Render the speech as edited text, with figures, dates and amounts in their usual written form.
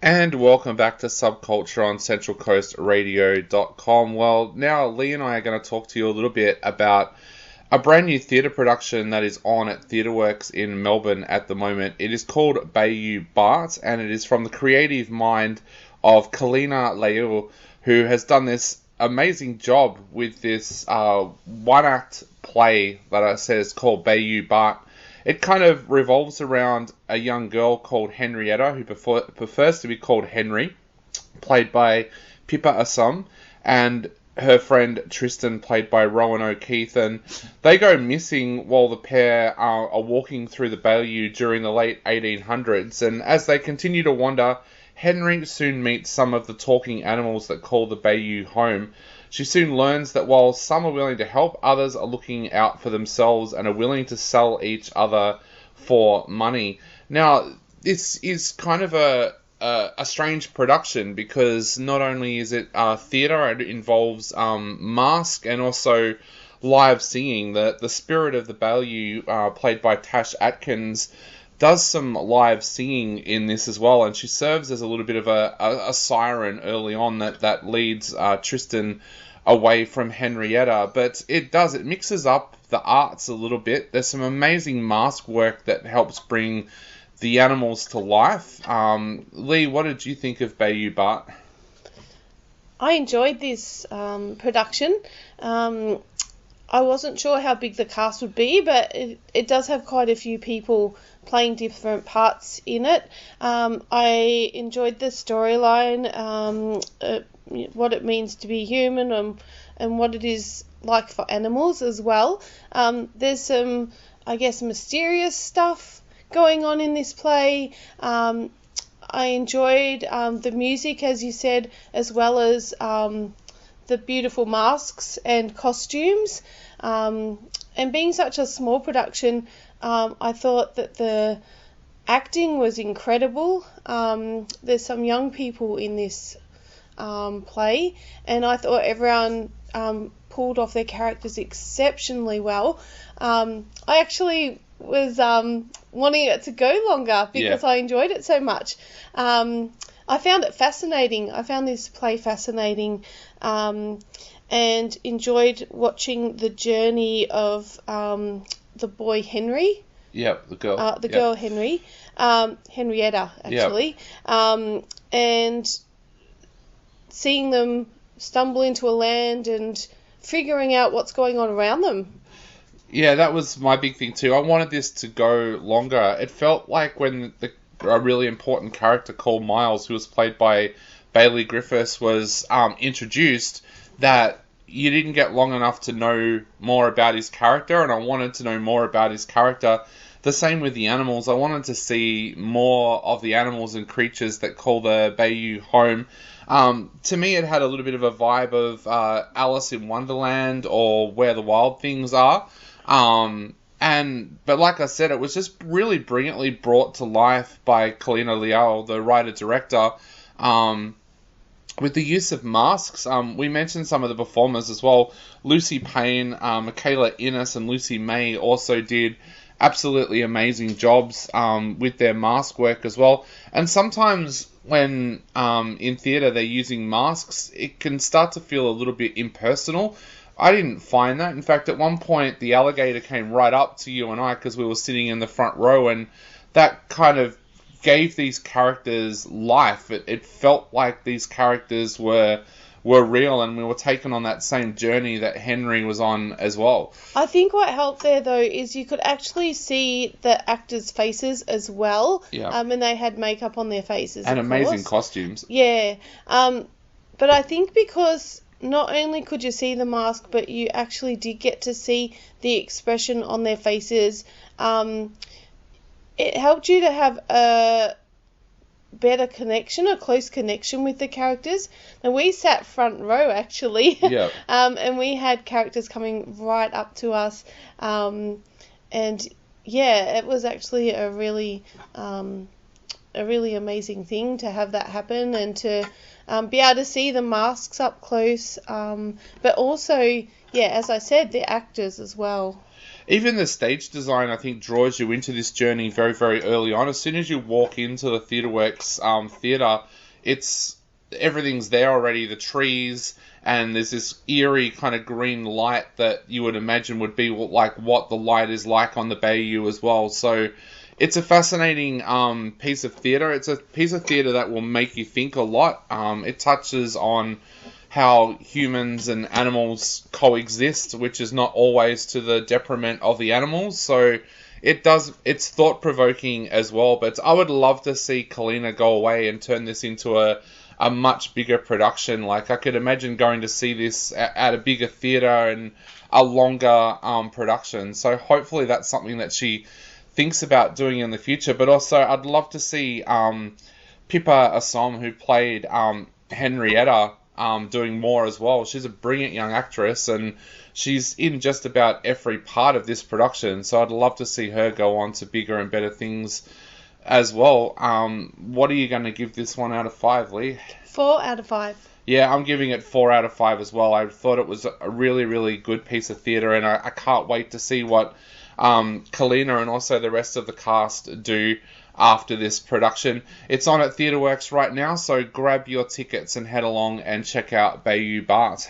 And welcome back to Subculture on CentralCoastRadio.com. Well, now Lee and I are going to talk to you a little bit about a brand new theatre production that is on at TheatreWorks in Melbourne at the moment. It is called BAYOU BART, and it is from the creative mind of Kalina Leil, who has done this amazing job with this one-act play that I said is called BAYOU BART. It kind of revolves around a young girl called Henrietta, who prefers to be called Henry, played by Pippa Assam, and her friend Tristan, played by Rowan O'Keefe. And they go missing while the pair are walking through the bayou during the late 1800s. And as they continue to wander, Henry soon meets some of the talking animals that call the bayou home. She soon learns that while some are willing to help, others are looking out for themselves and are willing to sell each other for money. Now, this is kind of a strange production because not only is it theatre, it involves mask and also live singing. The spirit of the Bayou, played by Tash Atkins, does some live singing in this as well, and she serves as a little bit of a siren early on that leads Tristan away from Henrietta. But it mixes up the arts a little bit. There's some amazing mask work that helps bring the animals to life. Lee, what did you think of BAYOU BART? I enjoyed this production. I wasn't sure how big the cast would be, but it does have quite a few people playing different parts in it. I enjoyed the storyline, what it means to be human, and what it is like for animals as well. There's some, I guess, mysterious stuff going on in this play. I enjoyed the music, as you said, as well as the beautiful masks and costumes. And being such a small production, I thought that the acting was incredible. There's some young people in this play, and I thought everyone pulled off their characters exceptionally well. I actually was wanting it to go longer because I enjoyed it so much. I found it fascinating. I found this play fascinating, and enjoyed watching the journey of the boy Henry. Yep, the girl. Girl Henry. Henrietta, actually. Yep. And seeing them stumble into a land and figuring out what's going on around them. Yeah, that was my big thing too. I wanted this to go longer. It felt like when a really important character called Miles, who was played by Bailey Griffiths, was introduced, that you didn't get long enough to know more about his character, and I wanted to know more about his character. The same with the animals. I wanted to see more of the animals and creatures that call the Bayou home. To me, it had a little bit of a vibe of Alice in Wonderland or Where the Wild Things Are. But like I said, it was just really brilliantly brought to life by Kalina Leil, the writer-director, with the use of masks. We mentioned some of the performers as well. Lucy Payne, Michaela Innes, and Lucy May also did absolutely amazing jobs with their mask work as well. And sometimes when in theatre they're using masks, it can start to feel a little bit impersonal. I didn't find that. In fact, at one point, the alligator came right up to you and I because we were sitting in the front row, and that kind of gave these characters life. It felt like these characters were real, and we were taken on that same journey that Henry was on as well. I think what helped there, though, is you could actually see the actors' faces as well. Yeah. And they had makeup on their faces, and of amazing course. Costumes. Yeah. But I think because not only could you see the mask, but you actually did get to see the expression on their faces. It helped you to have a better connection, a close connection with the characters. And we sat front row, actually. Yeah. And we had characters coming right up to us. And yeah, it was actually a really amazing thing to have that happen, and to be able to see the masks up close, but also, yeah, as I said, the actors as well. even the stage design, I think, draws you into this journey very, very early on. As soon as you walk into the TheatreWorks theatre, everything's there already, the trees, and there's this eerie kind of green light that you would imagine would be like what the light is like on the Bayou as well. So it's a fascinating piece of theatre. It's a piece of theatre that will make you think a lot. It touches on how humans and animals coexist, which is not always to the detriment of the animals. So it's thought-provoking as well. But I would love to see Kalina go away and turn this into a much bigger production. Like, I could imagine going to see this at a bigger theatre and a longer production. So hopefully that's something that she thinks about doing in the future. But also, I'd love to see Pippa Assom, who played Henrietta, doing more as well. She's a brilliant young actress, and she's in just about every part of this production. So I'd love to see her go on to bigger and better things as well. What are you going to give this one out of 5, Lee? 4 out of 5. Yeah, I'm giving it 4 out of 5 as well. I thought it was a really, really good piece of theatre, and I can't wait to see what Kalina and also the rest of the cast do after this production. It's on at TheatreWorks right now, so grab your tickets and head along and check out BAYOU BART.